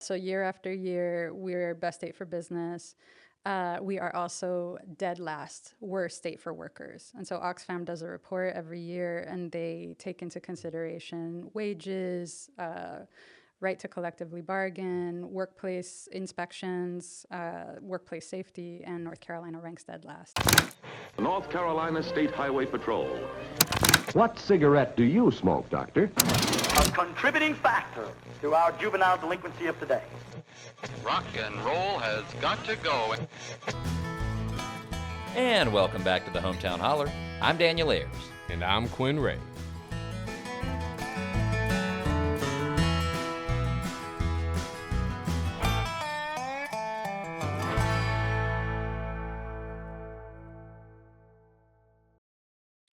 So year after year, we're best state for business. We are also dead last, worst state for workers. And so Oxfam does a report every year, and they take into consideration wages, right to collectively bargain, workplace inspections, workplace safety, and North Carolina ranks dead last. North Carolina State Highway Patrol. What cigarette do you smoke, Doctor? A contributing factor to our juvenile delinquency of today. Rock and roll has got to go. And welcome back to the Hometown Holler. I'm Daniel Ayers. And I'm Quinn Ray.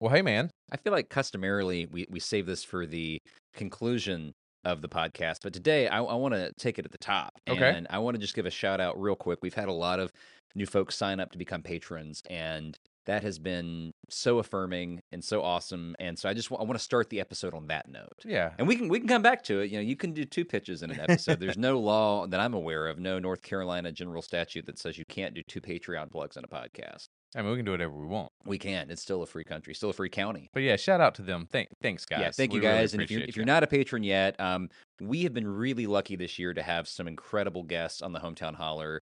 Well, hey, man. I feel like customarily we save this for the conclusion of the podcast, but today I want to take it at the top. Okay. And I want to just give a shout out real quick. We've had a lot of new folks sign up to become patrons, and that has been so affirming and so awesome. And so I want to start the episode on that note. Yeah. And we can come back to it. You know, you can do 2 pitches in an episode. There's no law that I'm aware of, no North Carolina general statute that says you can't do 2 Patreon plugs in a podcast. I mean, we can do whatever we want. We can. It's still a free country, still a free county. But yeah, shout out to them. Thanks, guys. Yeah, thank you We really guys. And appreciate if you're not a patron yet, we have been really lucky this year to have some incredible guests on the Hometown Holler.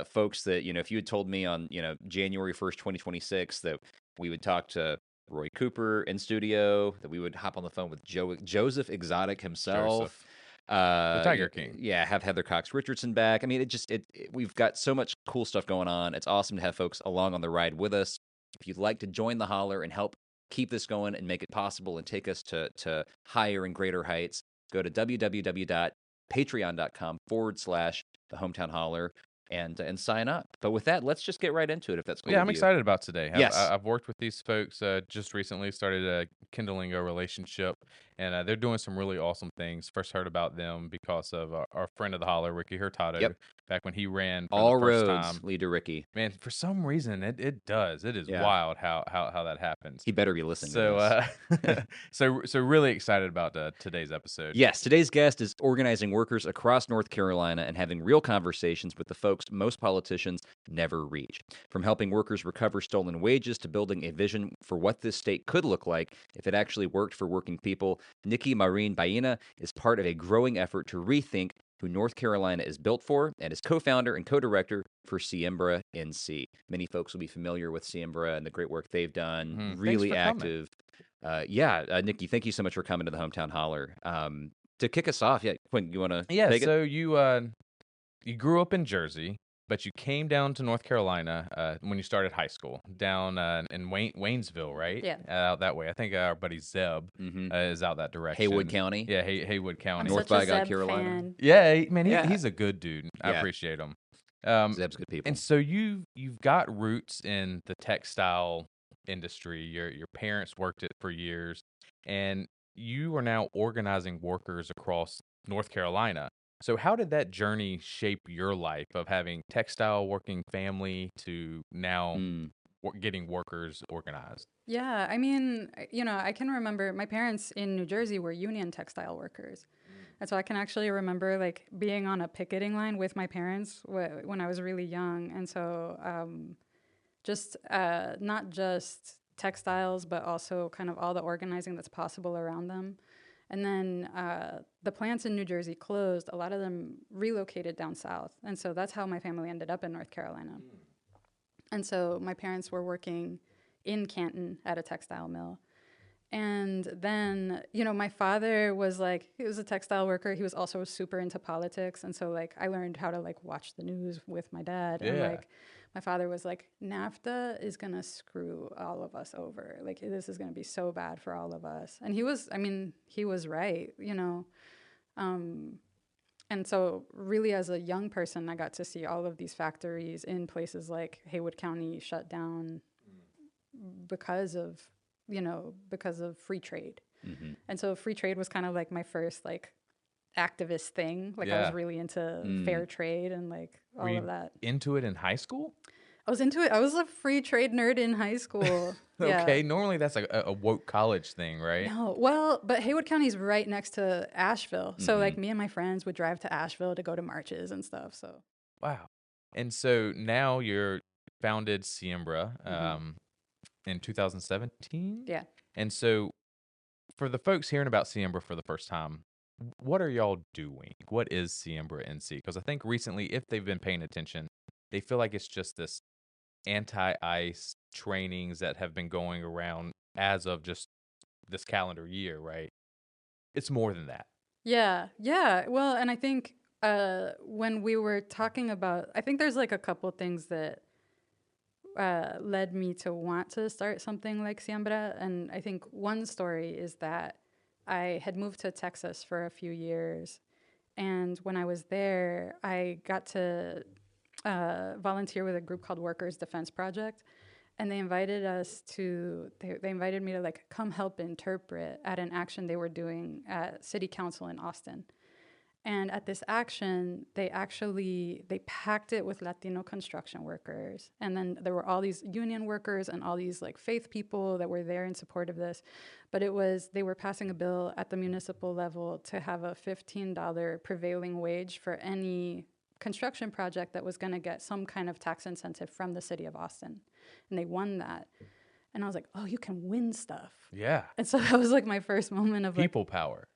Folks that, you know, if you had told me on, you know, January 1st, 2026, that we would talk to Roy Cooper in studio, that we would hop on the phone with Joseph Exotic himself. The Tiger King. Yeah, have Heather Cox Richardson back. I mean, we've got so much cool stuff going on. It's awesome to have folks along on the ride with us. If you'd like to join the Holler and help keep this going and make it possible and take us to higher and greater heights, go to www.patreon.com/the Hometown Holler and sign up. But with that, let's just get right into it, if that's cool. Yeah, with I'm you. excited about today. Yes. I've worked with these folks just recently, started kindling a relationship, and they're doing some really awesome things. First heard about them because of our friend of the Holler, Ricky Hurtado, back when he ran for All the first roads time. lead to Ricky. Man, for some reason, it does. It is wild how that happens. He better be listening to this. So really excited about today's episode. Yes, today's guest is organizing workers across North Carolina and having real conversations with the folks most politicians never reach. From helping workers recover stolen wages to building a vision for what this state could look like if it actually worked for working people, Nikki Marín Baena is part of a growing effort to rethink who North Carolina is built for, and is co-founder and co-director for Siembra NC. Many folks will be familiar with Siembra and the great work they've done. Mm-hmm. Really active. Nikki, thank you so much for coming to the Hometown Holler. To kick us off, Quinn, you want to take it? So you grew up in Jersey, but you came down to North Carolina when you started high school, down in Waynesville, right? Yeah. Out that way. I think our buddy Zeb is out that direction. Haywood County? Yeah, Haywood County. I'm North such a Bygone, Zeb Carolina. fan. He's a good dude. I appreciate him. Zeb's good people. And so you've got roots in the textile industry. Your parents worked it for years, and you are now organizing workers across North Carolina. So how did that journey shape your life of having textile working family to now getting workers organized? Yeah, I mean, you know, I can remember my parents in New Jersey were union textile workers. And so I can actually remember like being on a picketing line with my parents when I was really young. And so not just textiles, but also kind of all the organizing that's possible around them. And then the plants in New Jersey closed. A lot of them relocated down south. And so that's how my family ended up in North Carolina. And so my parents were working in Canton at a textile mill. And then, you know, my father was he was a textile worker. He was also super into politics. And so, like, I learned how to, like, watch the news with my dad. Yeah. And, like, my father was like, NAFTA is going to screw all of us over. Like, this is going to be so bad for all of us. And he was right, you know. And so really as a young person, I got to see all of these factories in places like Haywood County shut down because of free trade. Mm-hmm. And so free trade was kind of like my first, like, activist thing. Like, I was really into fair trade and, like, all of that. Into it in high school? I was into it. I was a free trade nerd in high school. Yeah. Okay, normally that's like a woke college thing, right? No, well, but Haywood County is right next to Asheville. So, like, Mhm. me and my friends would drive to Asheville to go to marches and stuff. So, Wow. And so now you're founded Siembra in 2017? yeah. And so for the folks hearing about Siembra for the first time, what are y'all doing? What is Siembra NC? Because I think recently, if they've been paying attention, they feel like it's just this anti-ICE trainings that have been going around as of just this calendar year, right? It's more than that. Yeah. Yeah. Well, and I think when we were talking about, I think there's like a couple things that led me to want to start something like Siembra. And I think one story is that I had moved to Texas for a few years. And when I was there, I got to volunteer with a group called Workers Defense Project. And they invited they invited me to like come help interpret at an action they were doing at City Council in Austin. And at this action, they packed it with Latino construction workers. And then there were all these union workers and all these like faith people that were there in support of this. But they were passing a bill at the municipal level to have a $15 prevailing wage for any construction project that was going to get some kind of tax incentive from the city of Austin. And they won that. And I was like, oh, you can win stuff. Yeah. And so that was like my first moment of People power.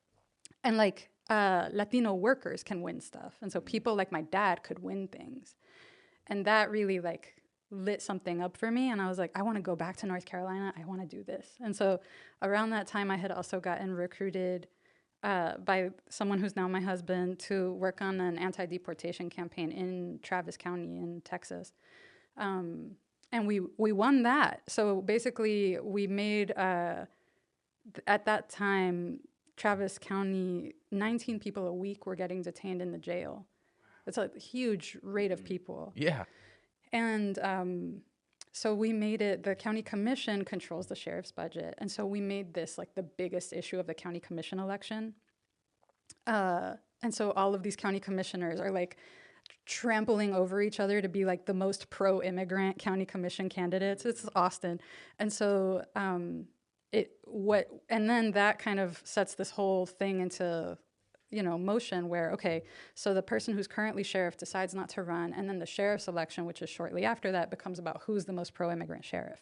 and like Latino workers can win stuff. And so people like my dad could win things. And that really like lit something up for me. And I was like, I want to go back to North Carolina. I want to do this. And so around that time, I had also gotten recruited by someone who's now my husband to work on an anti-deportation campaign in Travis County in Texas. And we won that. So basically we made, at that time, Travis County, 19 people a week were getting detained in the jail. It's a huge rate of people. Yeah. And so we made it, the county commission controls the sheriff's budget. And so we made this like the biggest issue of the county commission election. And so all of these county commissioners are like trampling over each other to be like the most pro-immigrant county commission candidates. It's Austin. And so and then that kind of sets this whole thing into motion where, okay, so the person who's currently sheriff decides not to run, and then the sheriff's election, which is shortly after that, becomes about who's the most pro-immigrant sheriff.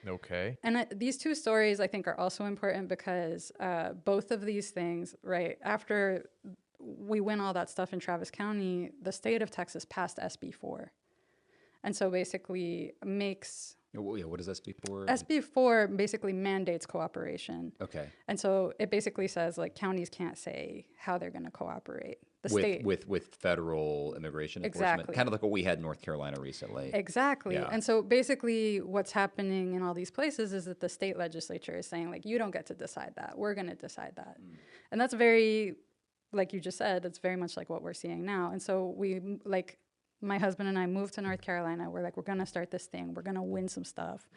Okay. And these two stories, I think, are also important because both of these things, right, after we win all that stuff in Travis County, the state of Texas passed SB 4. And so basically makes... What is SB 4? SB 4 basically mandates cooperation. Okay. And so it basically says, like, counties can't say how they're going to cooperate. The state. With federal immigration enforcement. Exactly. Kind of like what we had in North Carolina recently. Exactly. Yeah. And so basically what's happening in all these places is that the state legislature is saying, like, you don't get to decide that. We're going to decide that. And that's very, like you just said, it's very much like what we're seeing now. And so we, like, my husband and I moved to North Carolina. We're like, we're going to start this thing. We're going to win some stuff.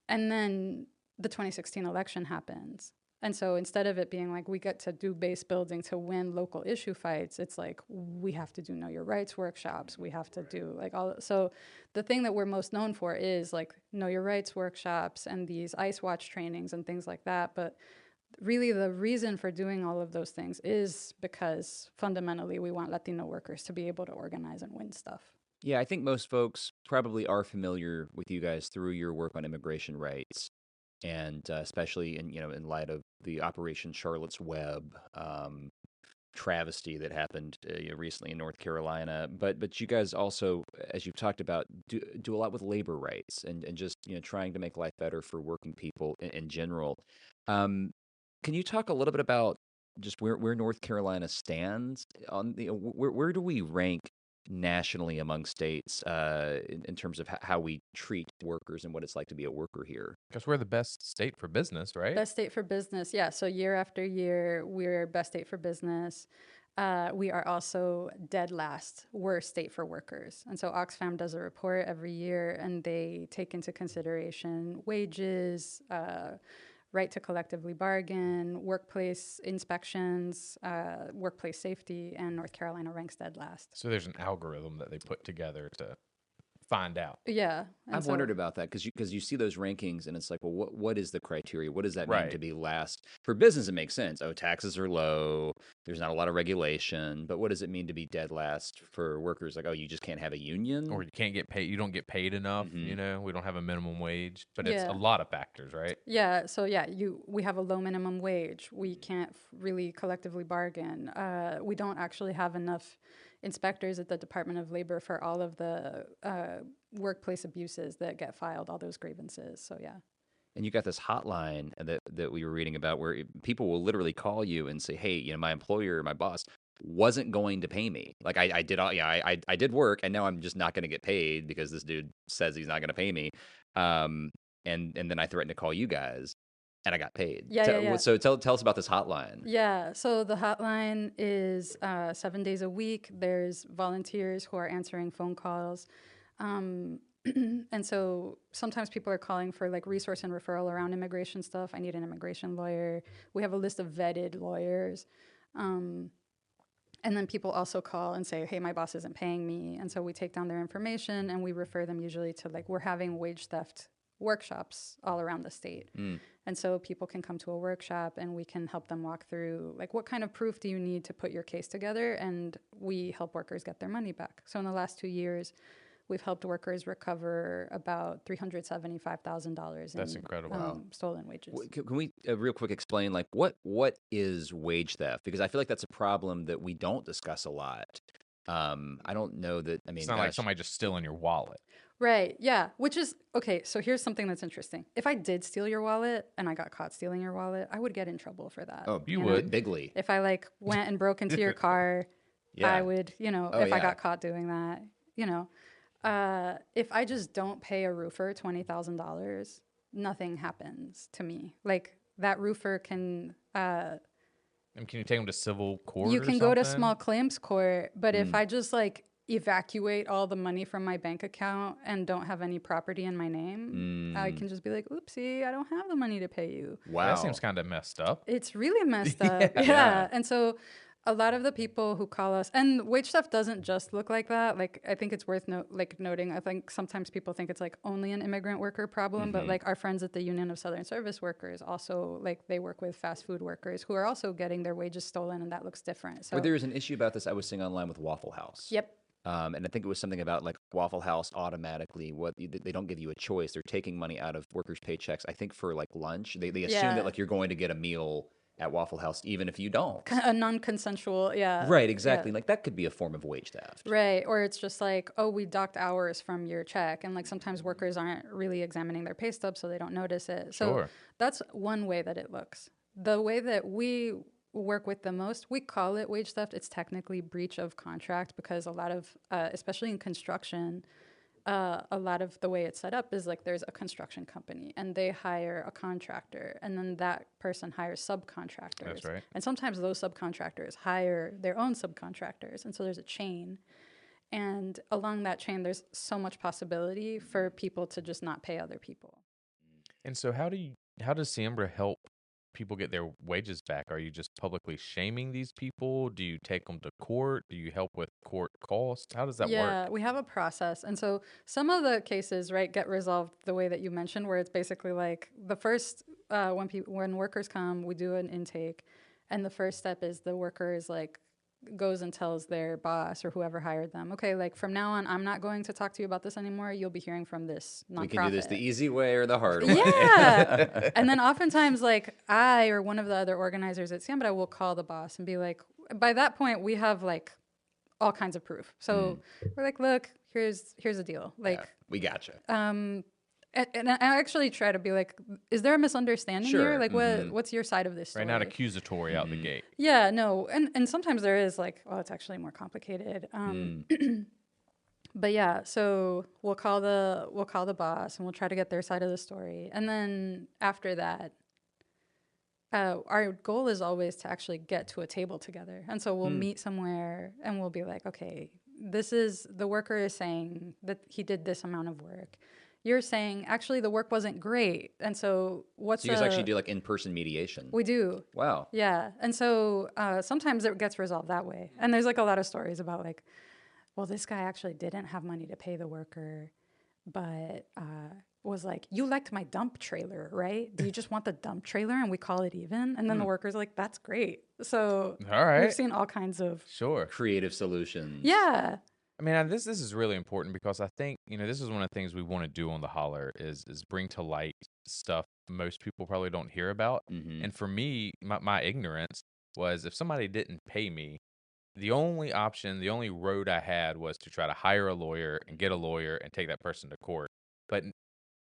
And then the 2016 election happens. And so instead of it being like we get to do base building to win local issue fights, it's like we have to do know your rights workshops. We have to do like all. So the thing that we're most known for is like know your rights workshops and these ICE watch trainings and things like that. But really the reason for doing all of those things is because fundamentally we want Latino workers to be able to organize and win stuff. Yeah, I think most folks probably are familiar with you guys through your work on immigration rights, and especially in light of the Operation Charlotte's Web travesty that happened recently in North Carolina. But you guys also, as you've talked about, do a lot with labor rights and just trying to make life better for working people in general. Can you talk a little bit about just where North Carolina stands on where do we rank nationally among states in terms of how we treat workers and what it's like to be a worker here? Because we're the best state for business, right? Best state for business, yeah. So year after year, we're best state for business. We are also dead last worst state for workers. And so Oxfam does a report every year, and they take into consideration wages, right to collectively bargain, workplace inspections, workplace safety, and North Carolina ranks dead last. So there's an algorithm that they put together to find out. Yeah. And I've wondered about that because you see those rankings and it's like, well, what is the criteria? What does that mean Right. to be last? For business, it makes sense. Oh, taxes are low. There's not a lot of regulation. But what does it mean to be dead last for workers? Like, oh, you just can't have a union? Or you can't get paid. You don't get paid enough. Mhm. We don't have a minimum wage, but it's Yeah. a lot of factors, right? Yeah, so yeah, we have a low minimum wage. We can't really collectively bargain. We don't actually have enough inspectors at the Department of Labor for all of the workplace abuses that get filed, all those grievances. So yeah. And you got this hotline that we were reading about where people will literally call you and say, hey, my employer, my boss wasn't going to pay me. Like I did all, I did work and now I'm just not going to get paid because this dude says he's not going to pay me. And then I threatened to call you guys and I got paid. Yeah. So tell us about this hotline. Yeah, so the hotline is 7 days a week. There's volunteers who are answering phone calls. And so sometimes people are calling for like resource and referral around immigration stuff. I need an immigration lawyer. We have a list of vetted lawyers. And then people also call and say, hey, my boss isn't paying me. And so we take down their information and we refer them usually to we're having wage theft workshops all around the state. And so people can come to a workshop and we can help them walk through what kind of proof do you need to put your case together, and we help workers get their money back. So in the last 2 years, we've helped workers recover about $375,000 That's incredible. Stolen wages. Can we real quick explain what is wage theft? Because I feel like that's a problem that we don't discuss a lot. I don't know that. I mean, It's not like somebody just stealing your wallet. Right, yeah, which is, okay, so here's something that's interesting. If I did steal your wallet and I got caught stealing your wallet, I would get in trouble for that. Oh, you know? would. Bigly. If I went and broke into your car, Yeah. I would, if I got caught doing that, if I just don't pay a roofer $20,000, nothing happens to me. That roofer can... And can you take them to civil court? You or can go to something? small claims court, but if I just evacuate all the money from my bank account and don't have any property in my name, I can just be like, oopsie, I don't have the money to pay you. Wow. That seems kind of messed up. It's really messed up. Yeah. And so a lot of the people who call us, and wage theft doesn't just look like that. I think it's worth noting. I think sometimes people think it's only an immigrant worker problem, but our friends at the Union of Southern Service Workers also they work with fast food workers who are also getting their wages stolen, and that looks different. So Well, there was an issue about this I was seeing online with Waffle House. Yep. And I think it was something about Waffle House automatically, they don't give you a choice. They're taking money out of workers' paychecks, I think for lunch. They assume that you're going to get a meal at Waffle House, even if you don't. A non-consensual, yeah. Right, exactly. Yeah. That could be a form of wage theft. Right, or it's just oh, we docked hours from your check, and sometimes workers aren't really examining their pay stub, so they don't notice it. So Sure. That's one way that it looks. The way that we work with the most, we call it wage theft. It's technically breach of contract because a lot of, especially in construction, a lot of the way it's set up is there's a construction company and they hire a contractor and then that person hires subcontractors. That's right. And sometimes those subcontractors hire their own subcontractors. And so there's a chain. And along that chain, there's so much possibility for people to just not pay other people. And so how does Siembra help people get their wages back? Are you just publicly shaming these people? Do you take them to court? Do you help with court costs? How does that work? Yeah, we have a process. And so some of the cases, get resolved the way that you mentioned, where it's basically the first, when workers come, we do an intake. And the first step is the worker is goes and tells their boss or whoever hired them, okay, from now on, I'm not going to talk to you about this anymore. You'll be hearing from this nonprofit. We can do this the easy way or the hard way. Yeah. And then oftentimes, I or one of the other organizers at Siembra will call the boss and be by that point, we have all kinds of proof. So we're look, here's the deal. We gotcha. And I actually try to be is there a misunderstanding Sure. here? What's your side of this story? Right, not accusatory out the gate. Yeah, no. And sometimes there is it's actually more complicated. But yeah, so we'll call the boss and we'll try to get their side of the story. And then after that, our goal is always to actually get to a table together. And so we'll meet somewhere and we'll be okay, the worker is saying that he did this amount of work. You're saying, actually, the work wasn't great. And so So you guys actually do in-person mediation? We do. Wow. Yeah. And so sometimes it gets resolved that way. And there's a lot of stories about well, this guy actually didn't have money to pay the worker, but was like, you liked my dump trailer, right? Do you just want the dump trailer and we call it even? And then the worker's like, that's great. So All right. we've seen all kinds of, Sure. Creative solutions. yeah. I mean, this is really important because I think, this is one of the things we want to do on the Holler is bring to light stuff most people probably don't hear about. Mm-hmm. And for me, my ignorance was if somebody didn't pay me, the only option, the only road I had was to try to hire a lawyer and get a lawyer and take that person to court. But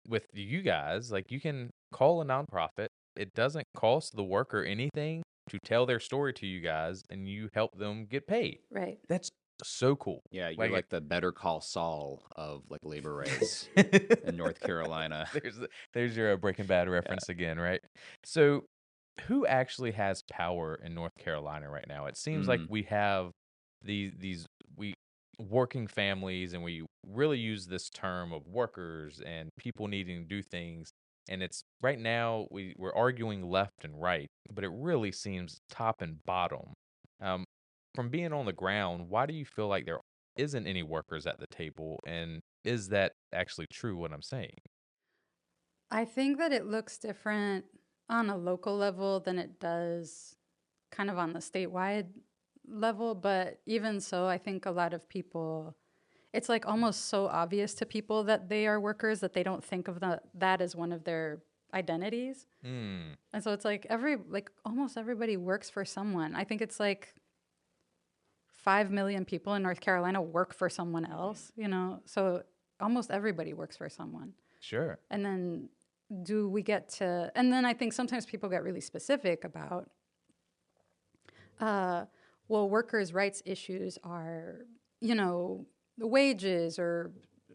with you guys, like, you can call a nonprofit. It doesn't cost the worker anything to tell their story to you guys, and you help them get paid. Right. That's so cool. Yeah, you're like the Better Call Saul of like labor rights in North Carolina. There's your Breaking Bad reference again, right? So, who actually has power in North Carolina right now? It seems like we have these working families, and we really use this term of workers and people needing to do things. And it's right now we're arguing left and right, but it really seems top and bottom. From being on the ground, why do you feel like there isn't any workers at the table? And is that actually true, what I'm saying? I think that it looks different on a local level than it does kind of on the statewide level. But even so, I think a lot of people, it's like almost so obvious to people that they are workers that they don't think of that as one of their identities. And so it's like almost everybody works for someone. I think it's like 5 million people in North Carolina work for someone else, so almost everybody works for someone. Sure. And then and then I think sometimes people get really specific about, workers' rights issues are, the wages or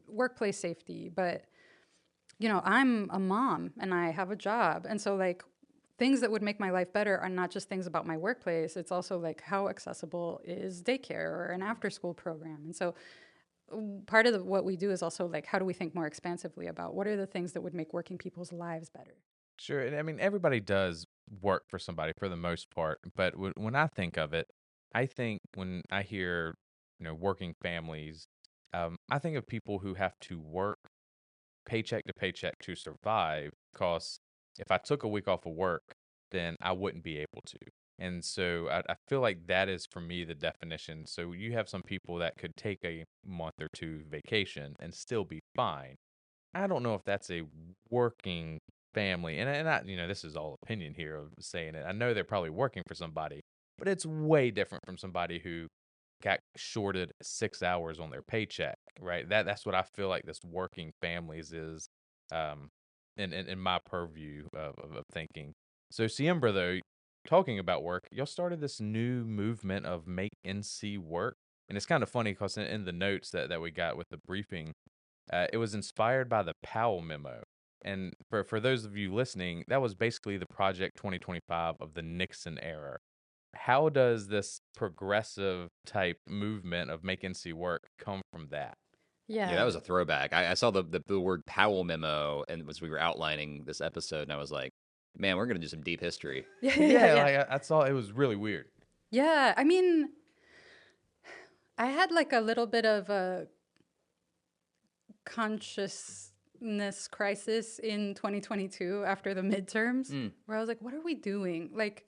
workplace safety. But, I'm a mom and I have a job. And so like things that would make my life better are not just things about my workplace. It's also like how accessible is daycare or an after school program. And so part of what we do is also like, how do we think more expansively about what are the things that would make working people's lives better? Sure. And I mean, everybody does work for somebody for the most part. But when I think of it, I think when I hear, working families, I think of people who have to work paycheck to paycheck to survive, because if I took a week off of work, then I wouldn't be able to. And so I feel like that is, for me, the definition. So you have some people that could take a month or two vacation and still be fine. I don't know if that's a working family. And I, this is all opinion here of saying it. I know they're probably working for somebody, but it's way different from somebody who got shorted 6 hours on their paycheck, right? That's what I feel like this working families is, in my purview of thinking. So Siembra, though, talking about work, y'all started this new movement of Make NC Work. And it's kind of funny because in the notes that we got with the briefing, it was inspired by the Powell memo. And for those of you listening, that was basically the Project 2025 of the Nixon era. How does this progressive type movement of Make NC Work come from that? Yeah, that was a throwback. I saw the word Powell memo, and as we were outlining this episode, and I was like, man, we're going to do some deep history. Yeah. I saw it was really weird. Yeah, I mean, I had like a little bit of a consciousness crisis in 2022 after the midterms, where I was like, what are we doing? Like,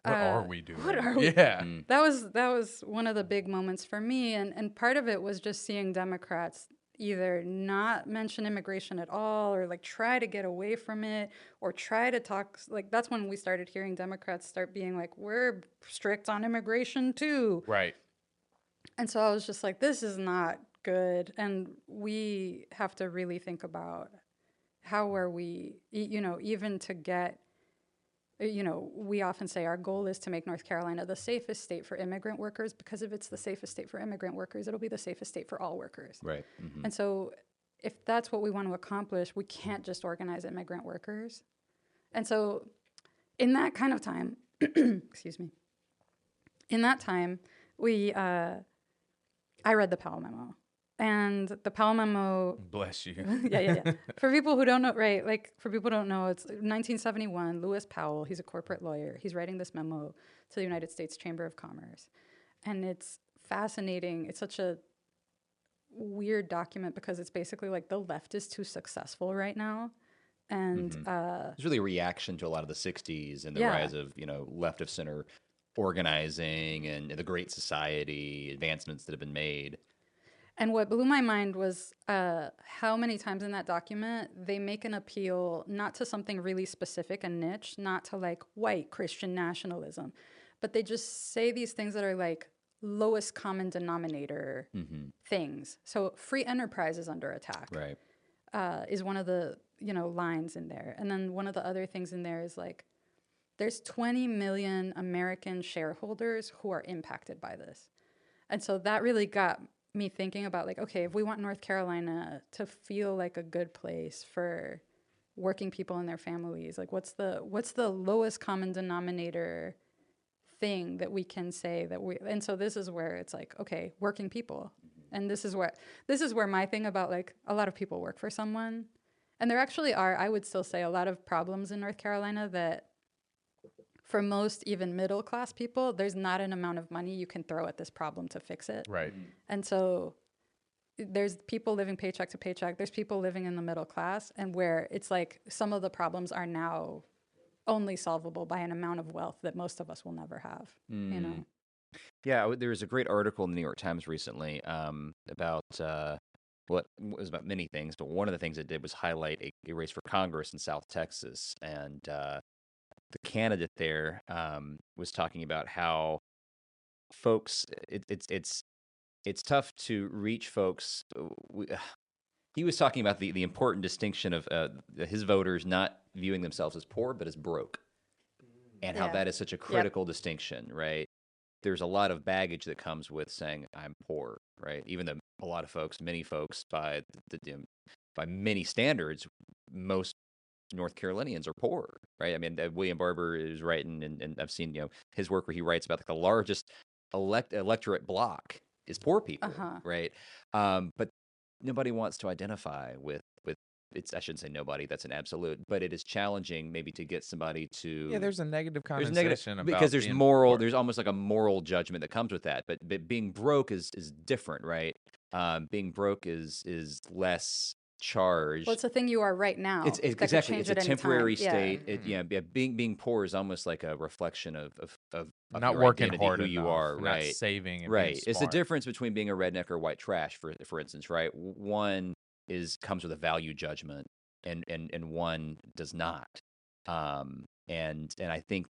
what are we doing? What are we? Yeah. That was one of the big moments for me, and part of it was just seeing Democrats either not mention immigration at all, or like try to get away from it, or try to talk. Like that's when we started hearing Democrats start being like, we're strict on immigration too. Right. And so I was just like, this is not good, and we have to really think about how are we, even to get. We often say our goal is to make North Carolina the safest state for immigrant workers, because if it's the safest state for immigrant workers, it'll be the safest state for all workers. Right. Mm-hmm. And so if that's what we want to accomplish, we can't just organize immigrant workers. And so in that kind of time, excuse me, in that time, I read the Powell memo. And the Powell memo... Bless you. Yeah. For people who don't know, right, like, for people who don't know, it's 1971, Lewis Powell, he's a corporate lawyer. He's writing this memo to the United States Chamber of Commerce. And it's fascinating. It's such a weird document because it's basically like the left is too successful right now. And It's really a reaction to a lot of the 60s and the Yeah. rise of, left of center organizing and the Great Society, advancements that have been made. And what blew my mind was how many times in that document they make an appeal not to something really specific, a niche, not to like white Christian nationalism, but they just say these things that are like lowest common denominator things. So free enterprise is under attack, Right. is one of the lines in there. And then one of the other things in there is like there's 20 million American shareholders who are impacted by this. And so that really got me thinking about like, okay, if we want North Carolina to feel like a good place for working people and their families, like what's the lowest common denominator thing that we can say that we, and so this is where it's like, okay, working people. And this is where my thing about like a lot of people work for someone, and there actually are, I would still say, a lot of problems in North Carolina that for most even middle class people, there's not an amount of money you can throw at this problem to fix it. Right. And so there's people living paycheck to paycheck. There's people living in the middle class, and where it's like some of the problems are now only solvable by an amount of wealth that most of us will never have, Yeah, there was a great article in the New York Times recently about what was about many things, but one of the things it did was highlight a race for Congress in South Texas, and the candidate there was talking about how folks, it's tough to reach folks. He was talking about the important distinction of his voters not viewing themselves as poor but as broke, and how that is such a critical distinction, right? There's a lot of baggage that comes with saying I'm poor, right? Even though a lot of folks, many folks, by many standards, most North Carolinians are poor, right? I mean, William Barber is writing, and I've seen his work where he writes about like, the largest electorate block is poor people, right? But nobody wants to identify with it's. I shouldn't say nobody. That's an absolute, but it is challenging maybe to get somebody to. Yeah, there's a negative There's connotation about because there's being moral. poor. There's almost like a moral judgment that comes with that. But being broke is different, right? Being broke is less charged. Well, it's a thing you are right now. It's that could exactly. change It's a at any time. temporary Yeah. state. Being poor is almost like a reflection of not your working identity, hard who enough, you are, not right? saving, and Right. being It's the smart. difference between being a redneck or white trash, for instance, right? One comes with a value judgment, and one does not. And I think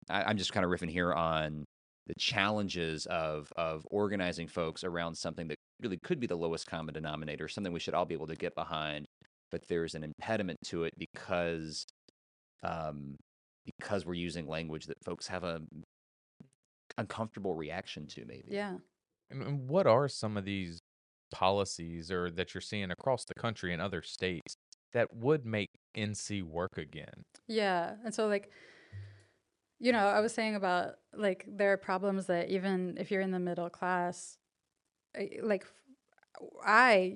I'm just kind of riffing here on the challenges of organizing folks around something that really could be the lowest common denominator, something we should all be able to get behind, but there's an impediment to it because we're using language that folks have a uncomfortable reaction to, maybe. Yeah. And what are some of these policies or that you're seeing across the country and other states that would make NC work again? Yeah. And so like, I was saying about like there are problems that even if you're in the middle class, like I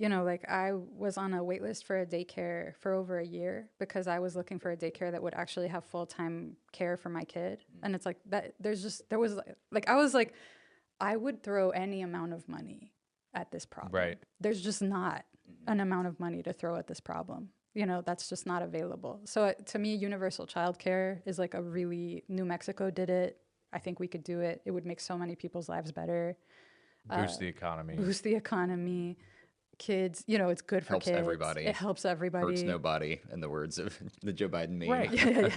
was on a wait list for a daycare for over a year because I was looking for a daycare that would actually have full-time care for my kid. And it's like that I would throw any amount of money at this problem. Right. There's just not an amount of money to throw at this problem. That's just not available. So to me, universal childcare is like New Mexico did it. I think we could do it. It would make so many people's lives better. Boost the economy. Kids, it's good for Helps kids. everybody. It helps everybody. Hurts nobody, in the words of the Joe Biden meme. Right. Yeah.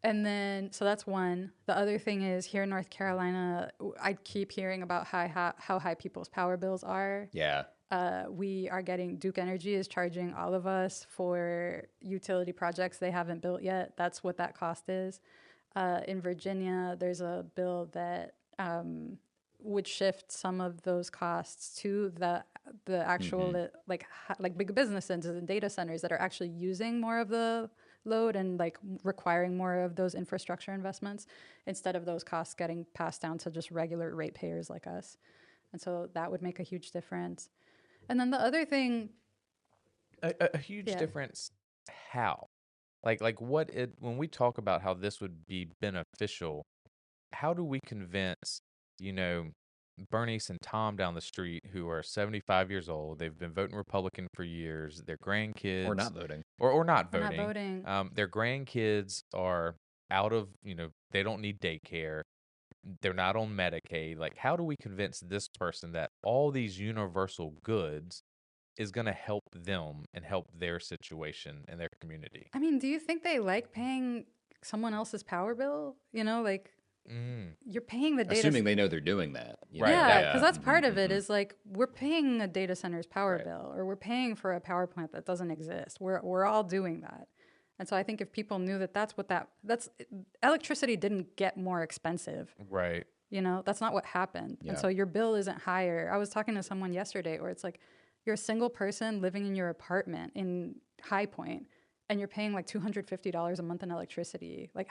And then, so that's one. The other thing is here in North Carolina, I keep hearing about how high people's power bills are. Yeah. We are getting, Duke Energy is charging all of us for utility projects they haven't built yet. That's what that cost is. In Virginia, there's a bill that would shift some of those costs to the actual like big businesses and data centers that are actually using more of the load and like requiring more of those infrastructure investments instead of those costs getting passed down to just regular ratepayers like us. And so that would make a huge difference. And then the other thing, a huge difference. How? Like when we talk about how this would be beneficial, how do we convince, Bernice and Tom down the street who are 75 years old. They've been voting Republican for years. Their grandkids Or not voting. or not We're not voting. voting. Their grandkids are out of, they don't need daycare. They're not on Medicaid. Like, how do we convince this person that all these universal goods is going to help them and help their situation and their community? I mean, do you think they like paying someone else's power bill? Like you're paying the data. Assuming they know they're doing that. Right. Yeah, Yeah. because that's part of it is like we're paying a data center's power Right. bill, or we're paying for a power plant that doesn't exist. We're all doing that. And so I think if people knew that that's electricity didn't get more expensive. Right. That's not what happened. Yeah. And so your bill isn't higher. I was talking to someone yesterday where it's like you're a single person living in your apartment in High Point and you're paying like $250 a month in electricity. Like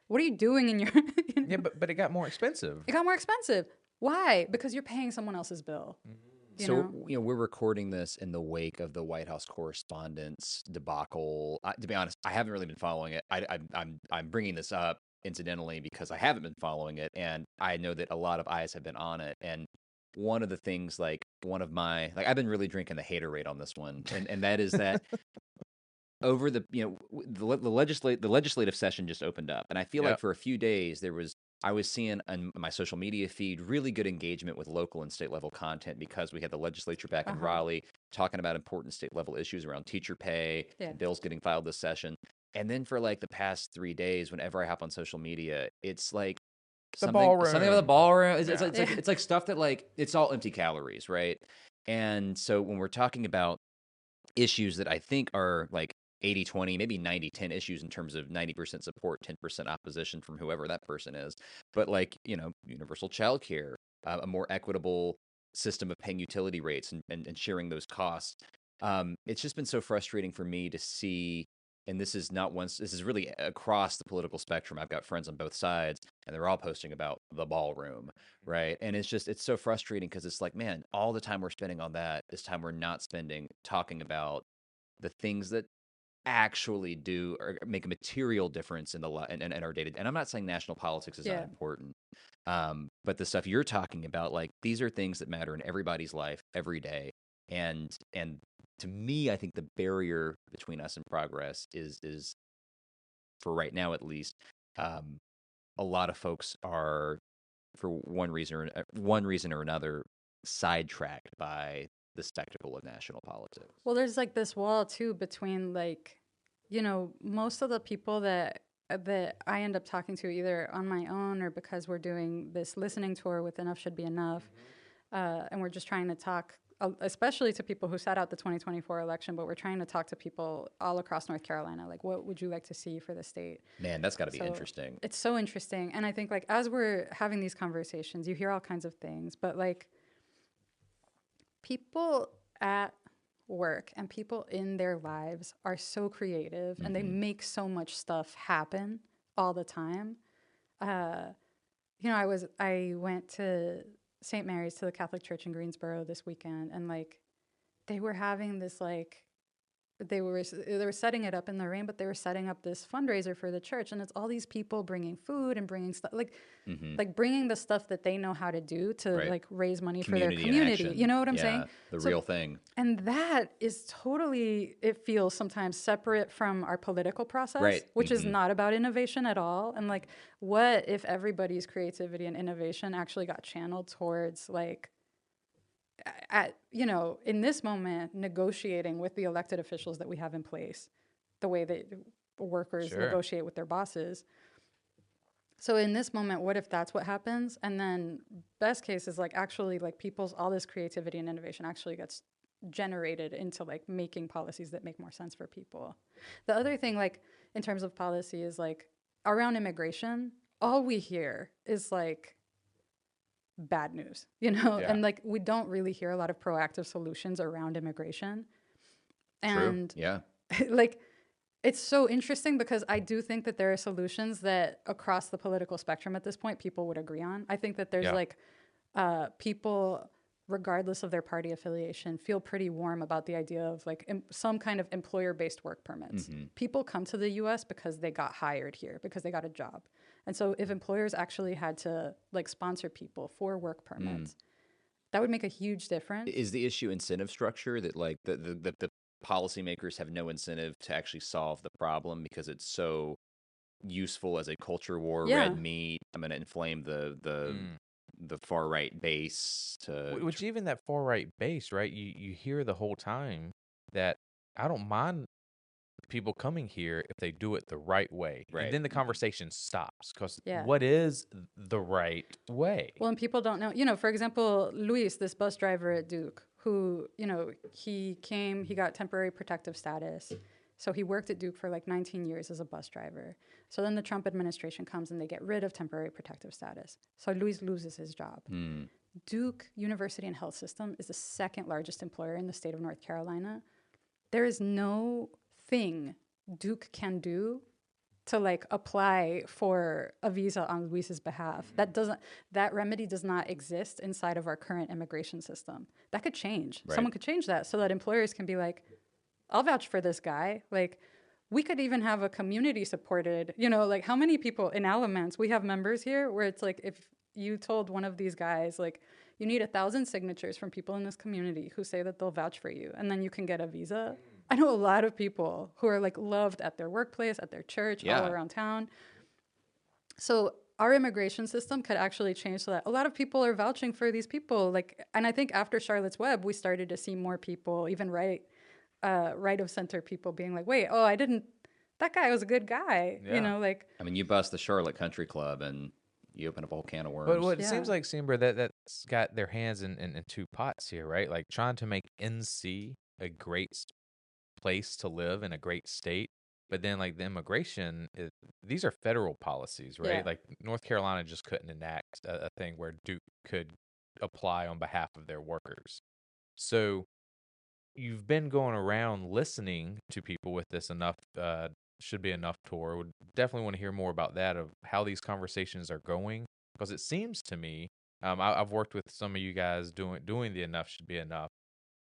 what are you doing in your Yeah, but it got more expensive. It got more expensive. Why? Because you're paying someone else's bill. So we're recording this in the wake of the White House correspondence debacle. To be honest, I haven't really been following it. I'm bringing this up incidentally because I haven't been following it, and I know that a lot of eyes have been on it. And one of the things, I've been really drinking the haterade on this one, and that is that over the legislative session just opened up, and I feel like for a few days I was seeing on my social media feed really good engagement with local and state level content because we had the legislature back in Raleigh talking about important state level issues around teacher pay, and bills getting filed this session. And then for like the past 3 days, whenever I hop on social media, it's like something about the ballroom. It's like stuff that like it's all empty calories, right? And so when we're talking about issues that I think are like 80-20, maybe 90-10 issues in terms of 90% support, 10% opposition from whoever that person is. But like, universal child care, a more equitable system of paying utility rates and sharing those costs. It's just been so frustrating for me to see, and this is really across the political spectrum. I've got friends on both sides and they're all posting about the ballroom, right? And it's so frustrating because it's like, man, all the time we're spending on that is time we're not spending talking about the things that actually do or make a material difference in our data. And I'm not saying national politics is not important, but the stuff you're talking about, like these are things that matter in everybody's life every day. And to me, I think the barrier between us and progress is for right now at least, a lot of folks are, for one reason or another, sidetracked by the spectacle of national politics. Well, there's like this wall too between like, most of the people that I end up talking to either on my own or because we're doing this listening tour with Enough Should Be Enough, and we're just trying to talk, especially to people who sat out the 2024 election, but we're trying to talk to people all across North Carolina. Like, what would you like to see for the state? Man, that's got to be interesting. It's so interesting. And I think like as we're having these conversations, you hear all kinds of things, but like, people at work and people in their lives are so creative and they make so much stuff happen all the time. I went to St. Mary's, to the Catholic Church in Greensboro this weekend, and like they were having this like they were setting it up in the rain, but they were setting up this fundraiser for the church, and it's all these people bringing food and bringing stuff like bringing the stuff that they know how to do to like raise money for their community. You know what I'm saying? The real thing. And that is totally, it feels sometimes separate from our political process, which is not about innovation at all. And like, what if everybody's creativity and innovation actually got channeled towards like, in this moment, negotiating with the elected officials that we have in place, the way that workers negotiate with their bosses. So in this moment, what if that's what happens? And then best case is like actually like all this creativity and innovation actually gets generated into like making policies that make more sense for people. The other thing, like in terms of policy, is like around immigration, all we hear is like bad news, and like we don't really hear a lot of proactive solutions around immigration. And like it's so interesting because I do think that there are solutions that across the political spectrum at this point people would agree on. I think that there's like people, regardless of their party affiliation, feel pretty warm about the idea of like some kind of employer-based work permits. People come to the U.S. because they got hired here, because they got a job. And so if employers actually had to like sponsor people for work permits, that would make a huge difference. Is the issue incentive structure that like the policymakers have no incentive to actually solve the problem because it's so useful as a culture war, red meat? I'm going to inflame the far right base to Which even that far right base, right? You hear the whole time that I don't mind people coming here if they do it the right way. Right. And then the conversation stops because Yeah. what is the right way? Well, and people don't know. You know, for example, Luis, this bus driver at Duke, who, you know, he got temporary protective status. So he worked at Duke for like 19 years as a bus driver. So then the Trump administration comes and they get rid of temporary protective status. So Luis loses his job. Duke University and Health System is the second largest employer in the state of North Carolina. There is no thing Duke can do to like apply for a visa on Luis's behalf. That remedy does not exist inside of our current immigration system. That could change. Right. Someone could change that so that employers can be like, I'll vouch for this guy. Like, we could even have a community supported, you know, like how many people in Alamance, we have members here where it's like, if you told one of these guys, like, you need 1,000 signatures from people in this community who say that they'll vouch for you, and then you can get a visa. I know a lot of people who are like loved at their workplace, at their church, all around town. So our immigration system could actually change so that a lot of people are vouching for these people. Like, and I think after Charlotte's Web, we started to see more people, even right of center people being like, wait, that guy was a good guy. Yeah. You know, like. I mean, you bust the Charlotte Country Club and you open up a whole can of worms. But what it seems like, Siembra, that's got their hands in two pots here, right? Like trying to make NC a great place to live in a great state. But then like the immigration, these are federal policies, right? Yeah. Like North Carolina just couldn't enact a thing where Duke could apply on behalf of their workers. So you've been going around listening to people with this should be enough tour. Would definitely want to hear more about that, of how these conversations are going, because it seems to me, I've worked with some of you guys doing the enough should be enough.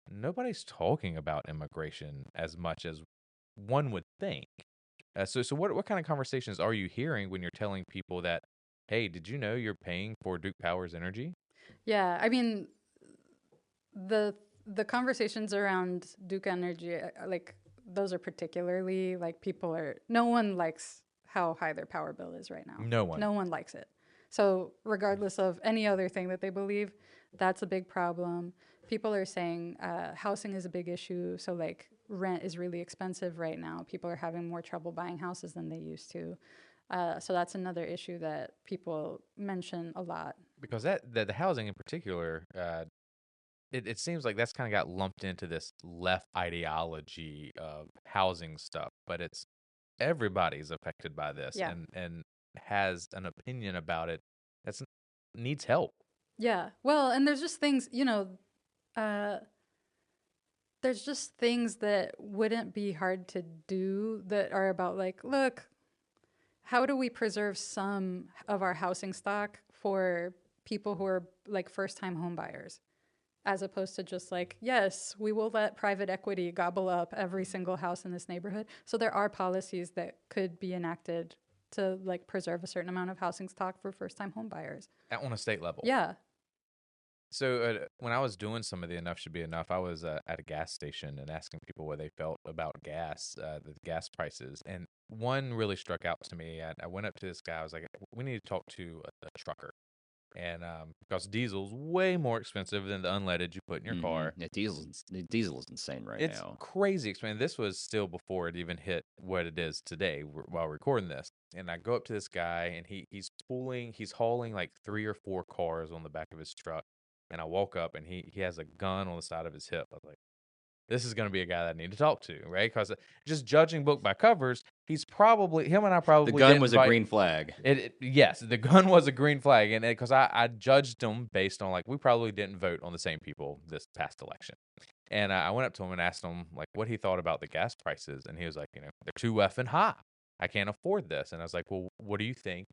Nobody's talking about immigration as much as one would think. So what kind of conversations are you hearing when you're telling people that, hey, did you know you're paying for Duke Power's energy? Yeah, I mean, the conversations around Duke Energy, like, those are particularly, like, no one likes how high their power bill is right now. No one likes it. So regardless of any other thing that they believe, that's a big problem. People are saying housing is a big issue. So, like, rent is really expensive right now. People are having more trouble buying houses than they used to. So that's another issue that people mention a lot. Because the housing in particular, it seems like that's kind of got lumped into this left ideology of housing stuff, but it's everybody's affected by this and has an opinion about it that needs help. Yeah. Well, and there's just things, you know, there's just things that wouldn't be hard to do that are about like, look, how do we preserve some of our housing stock for people who are like first-time home buyers? As opposed to just like, yes, we will let private equity gobble up every single house in this neighborhood. So there are policies that could be enacted to like preserve a certain amount of housing stock for first-time home buyers. On a state level. Yeah. So when I was doing some of the Enough Should Be Enough, I was at a gas station and asking people what they felt about gas, the gas prices. And one really struck out to me. I went up to this guy. I was like, we need to talk to a trucker. And because diesel's way more expensive than the unleaded you put in your car. Yeah, diesel is insane now. It's crazy expensive. This was still before it even hit what it is today while recording this. And I go up to this guy, and he's hauling like 3 or 4 cars on the back of his truck. And I walk up, and he has a gun on the side of his hip. I was like, this is going to be a guy that I need to talk to, right? Because just judging book by covers, him and I probably the gun was a green flag. Yes, the gun was a green flag, and because I judged him based on like we probably didn't vote on the same people this past election. And I went up to him and asked him like what he thought about the gas prices, and he was like, they're too effing high. I can't afford this. And I was like, well, what do you think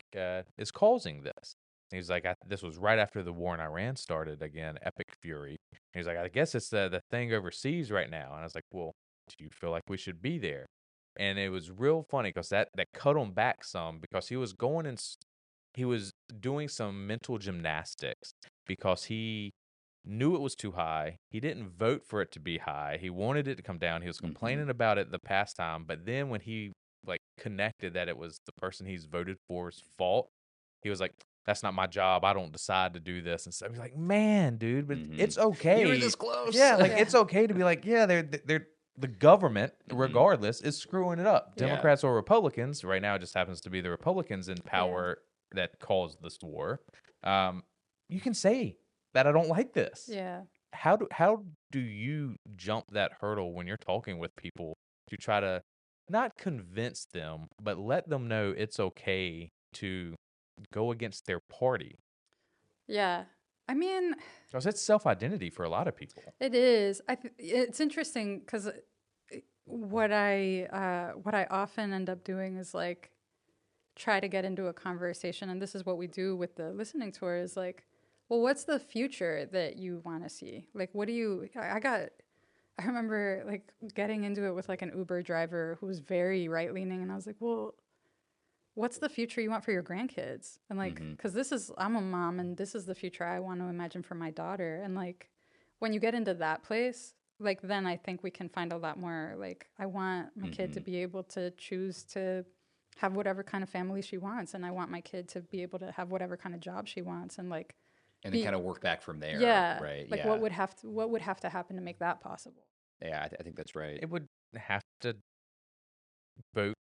is causing this? And he was like, this was right after the war in Iran started again, epic fury. And he's like, I guess it's the thing overseas right now. And I was like, well, do you feel like we should be there? And it was real funny because that cut him back some, because he was going he was doing some mental gymnastics because he knew it was too high. He didn't vote for it to be high. He wanted it to come down. He was complaining about it the past time, but then when he connected that it was the person he's voted for's fault, he was like, "That's not my job. I don't decide to do this." And so he's like, "Man, dude, but it's okay. You were this close. Yeah, it's okay to be like, yeah, they're the government, regardless, is screwing it up. Yeah. Democrats or Republicans. Right now, it just happens to be the Republicans in power that caused this war. You can say that I don't like this. Yeah. How do you jump that hurdle when you're talking with people to try to not convince them, but let them know it's okay to go against their party? Yeah. I mean, because it's self-identity for a lot of people. It is. It's interesting because what I often end up doing is like try to get into a conversation, and this is what we do with the listening tour is like, well, what's the future that you want to see? Like, what do you? I remember like getting into it with like an Uber driver who was very right-leaning, and I was like, well, what's the future you want for your grandkids? And like, because I'm a mom, and this is the future I want to imagine for my daughter. And like, when you get into that place, like, then I think we can find a lot more, like, I want my kid to be able to choose to have whatever kind of family she wants. And I want my kid to be able to have whatever kind of job she wants. And like, and then kind of work back from there. Yeah. Right. Like, what would have to happen to make that possible? Yeah, I think that's right. It would have to vote.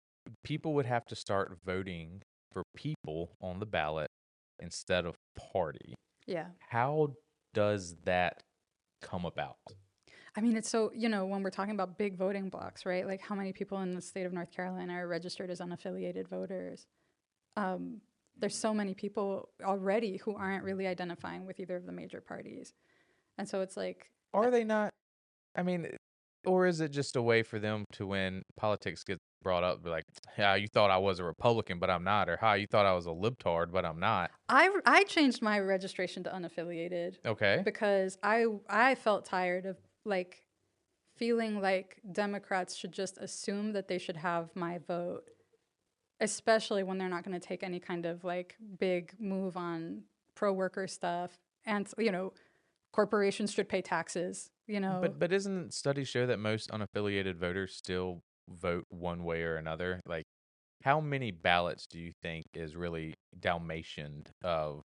People would have to start voting for people on the ballot instead of party. Yeah. How does that come about? I mean, it's so, when we're talking about big voting blocks, right? Like, how many people in the state of North Carolina are registered as unaffiliated voters? There's so many people already who aren't really identifying with either of the major parties. And so it's like... Are they not? I mean, or is it just a way for them to, when politics gets brought up, be like, yeah, you thought I was a Republican, but I'm not, or you thought I was a libtard, but I'm not? I changed my registration to unaffiliated. Okay. Because I felt tired of, like, feeling like Democrats should just assume that they should have my vote, especially when they're not going to take any kind of, like, big move on pro-worker stuff. And, corporations should pay taxes, But doesn't studies show that most unaffiliated voters still vote one way or another? Like, how many ballots do you think is really Dalmatian of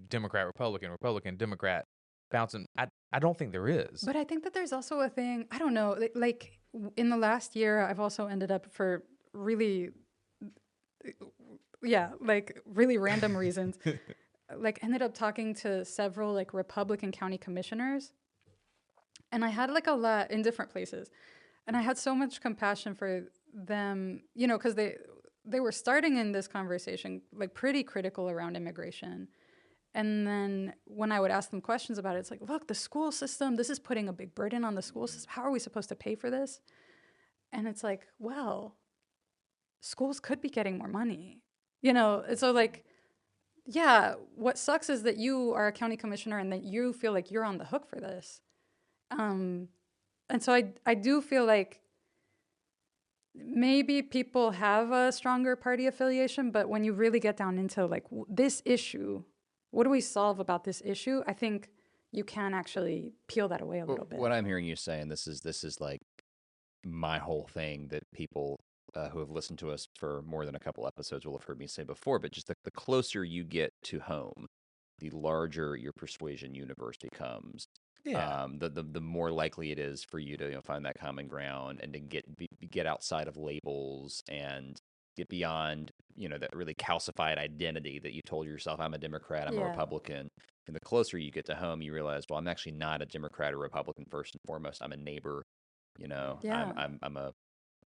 Democrat, Republican, Democrat, bouncing? I don't think there is. But I think that there's also a thing, I don't know, like in the last year, I've also ended up for really random reasons, like ended up talking to several like Republican county commissioners. And I had like a lot in different places. And I had so much compassion for them, because they were starting in this conversation like pretty critical around immigration. And then when I would ask them questions about it, it's like, look, the school system, this is putting a big burden on the school system. How are we supposed to pay for this? And it's like, well, schools could be getting more money, And so like, yeah, what sucks is that you are a county commissioner and that you feel like you're on the hook for this. And so I do feel like maybe people have a stronger party affiliation, but when you really get down into like this issue, what do we solve about this issue? I think you can actually peel that away a little bit. What I'm hearing you saying, this is like my whole thing that people who have listened to us for more than a couple episodes will have heard me say before, but just the closer you get to home, the larger your persuasion universe becomes. Yeah. The more likely it is for you to find that common ground and to get outside of labels and get beyond that really calcified identity that you told yourself, I'm a Democrat, I'm a Republican. And the closer you get to home, you realize, well, I'm actually not a Democrat or Republican first and foremost. I'm a neighbor. I'm a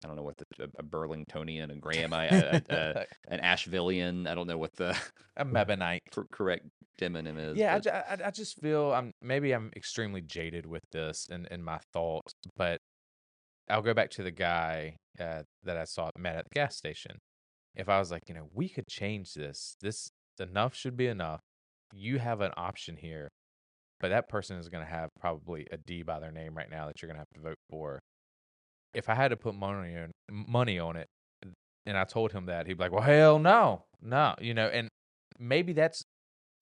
I don't know what a Burlingtonian, a Graham, an Ashevillean. I don't know what the a Mebonite correct demonym is. Yeah, I just feel I'm extremely jaded with this in my thoughts, but I'll go back to the guy that I met at the gas station. If I was like, we could change this enough should be enough. You have an option here, but that person is going to have probably a D by their name right now that you're going to have to vote for. If I had to put money on it, and I told him that, he'd be like, well, hell no, and maybe that's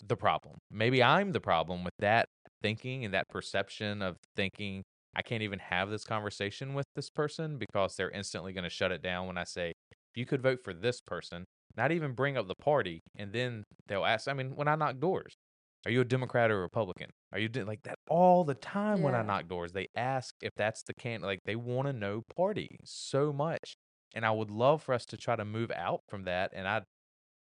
the problem. Maybe I'm the problem with that thinking and that perception of thinking I can't even have this conversation with this person because they're instantly going to shut it down when I say, if you could vote for this person, not even bring up the party, and then they'll ask, when I knock doors, are you a Democrat or a Republican? Are you like that all the time when I knock doors? They ask if that's the like they want to know party so much. And I would love for us to try to move out from that. And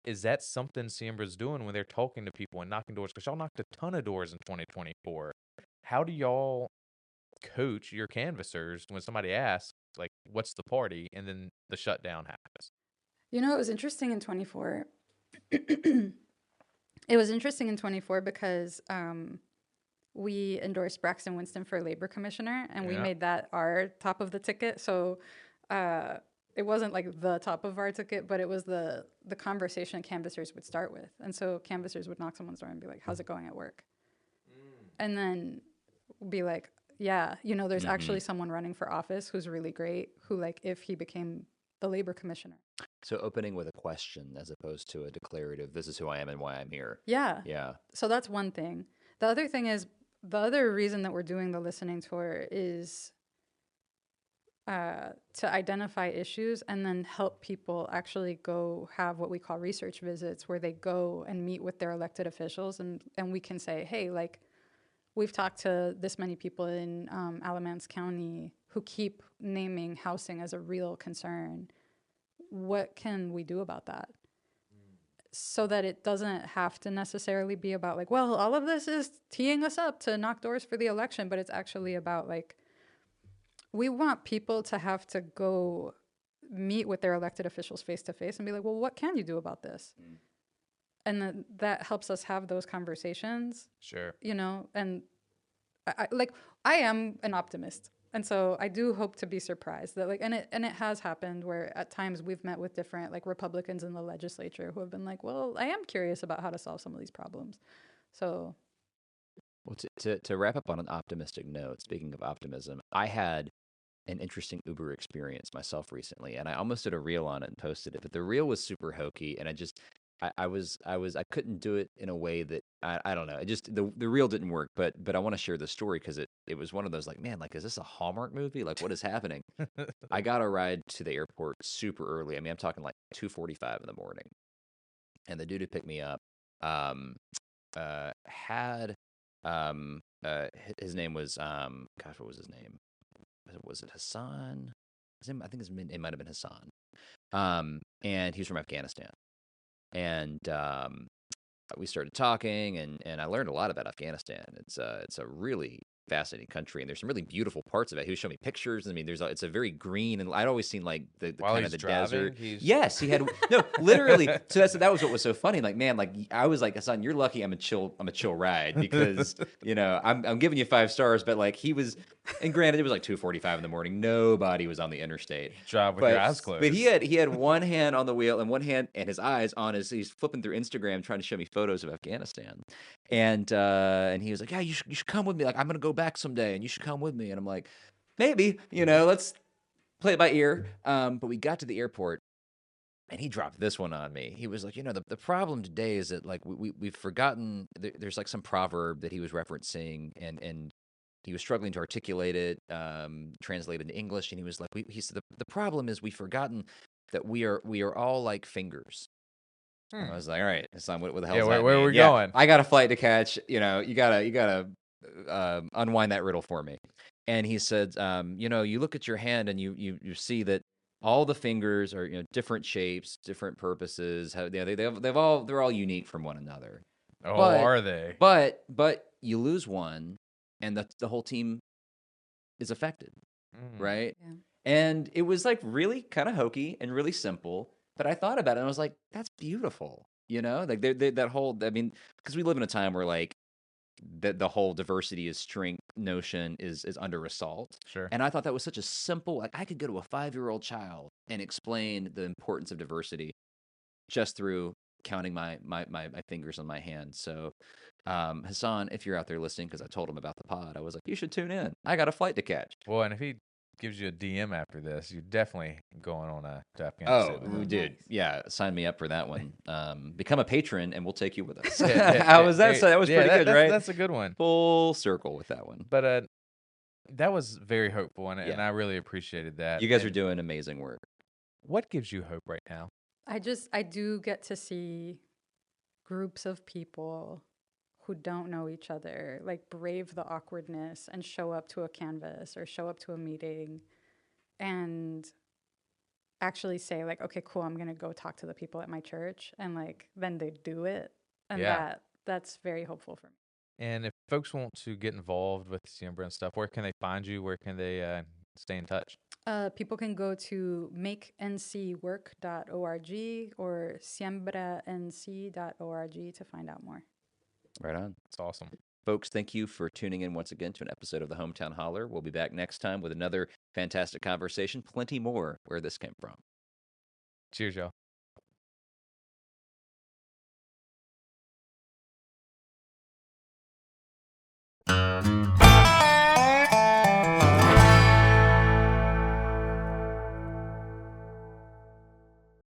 is that something Siembra's doing when they're talking to people and knocking doors? Because y'all knocked a ton of doors in 2024. How do y'all coach your canvassers when somebody asks, like, what's the party? And then the shutdown happens. It was interesting in 24. It was interesting in 24 because we endorsed Braxton Winston for labor commissioner, and we made that our top of the ticket. So it wasn't like the top of our ticket, but it was the conversation canvassers would start with. And so canvassers would knock someone's door and be like, how's it going at work? And then be like, yeah, there's actually someone running for office who's really great, who, like, if he became the labor commissioner. So opening with a question as opposed to a declarative, this is who I am and why I'm here. Yeah. Yeah. So that's one thing. The other thing is, the other reason that we're doing the listening tour is to identify issues and then help people actually go have what we call research visits, where they go and meet with their elected officials, and we can say, hey, like, we've talked to this many people in Alamance County who keep naming housing as a real concern. What can we do about that? So that it doesn't have to necessarily be about, like, well, all of this is teeing us up to knock doors for the election, but it's actually about, like, we want people to have to go meet with their elected officials face to face and be like, well, what can you do about this? And then that helps us have those conversations. Sure. And I am an optimist. And so I do hope to be surprised that, like, and it has happened where at times we've met with different, like, Republicans in the legislature who have been like, well, I am curious about how to solve some of these problems. So. Well, to wrap up on an optimistic note, speaking of optimism, I had an interesting Uber experience myself recently, and I almost did a reel on it and posted it, but the reel was super hokey, and I couldn't do it in a way that I don't know. It just the reel didn't work, but I want to share the story because it was one of those, like, man, like, is this a Hallmark movie? Like, what is happening? I got a ride to the airport super early. I'm talking like 2:45 in the morning, and the dude who picked me up had his name was gosh, what was his name? Was it Hassan? I think it might have been Hassan. And he was from Afghanistan. And we started talking, and I learned a lot about Afghanistan. It's a really fascinating country, and there's some really beautiful parts of it. He was showing me pictures. It's a very green, and I'd always seen, like, the kind of the desert. Yes, he had no, literally. So that was what was so funny. Like, man, like, I was like, son, you're lucky I'm a chill ride, because I'm giving you 5 stars, but, like, he was, and granted, it was like 2:45 in the morning. Nobody was on the interstate. Drive with your eyes closed. But he had one hand on the wheel and one hand and his eyes on he's flipping through Instagram trying to show me photos of Afghanistan, and he was like, yeah, you should come with me. Like, I'm gonna go back someday, and you should come with me. And I'm like, maybe, let's play it by ear. But we got to the airport, and he dropped this one on me. He was like, the problem today is that, like, we've forgotten. There's like some proverb that he was referencing, and he was struggling to articulate it, translate it into English, and he was like, he said the problem is we've forgotten that we are all like fingers. I was like, all right, son, what the hell is that? Where are we going? I got a flight to catch. You gotta unwind that riddle for me. And he said, you look at your hand and you see that all the fingers are, different shapes, different purposes. They're all unique from one another. Oh, are they? But you lose one, and the whole team is affected, right? Yeah. And it was, like, really kind of hokey and really simple. But I thought about it, and I was like, that's beautiful, like that whole. Because we live in a time where, like, the whole diversity is strength notion is under assault. Sure. And I thought that was such a simple, like, I could go to a 5-year-old child and explain the importance of diversity just through counting my fingers on my hand. So, Hassan, if you're out there listening, because I told him about the pod, I was like, you should tune in. I got a flight to catch. Well, and if he gives you a DM after this, you're definitely going on to Oh, Afghanistan. we did. Nice. Yeah, sign me up for that one. Become a patron, and we'll take you with us. Yeah, How was that? That was pretty good, right? That's a good one. Full circle with that one. But that was very hopeful, and Yeah. I really appreciated that. You guys are And doing amazing work. what gives you hope right now? I do get to see groups of people who don't know each other, like brave the awkwardness and show up to a canvas or show up to a meeting and actually say like, okay, cool, I'm going to go talk to the people at my church. And like, then they do it. And Yeah. that's very hopeful for me. And if folks want to get involved with Siembra and stuff, where can they find you? Where can they stay in touch? People can go to makencwork.org or siembranc.org to find out more. Right on. It's awesome. Folks, thank you for tuning in once again to an episode of the Hometown Holler. We'll be back next time with another fantastic conversation, plenty more where this came from. Cheers, y'all.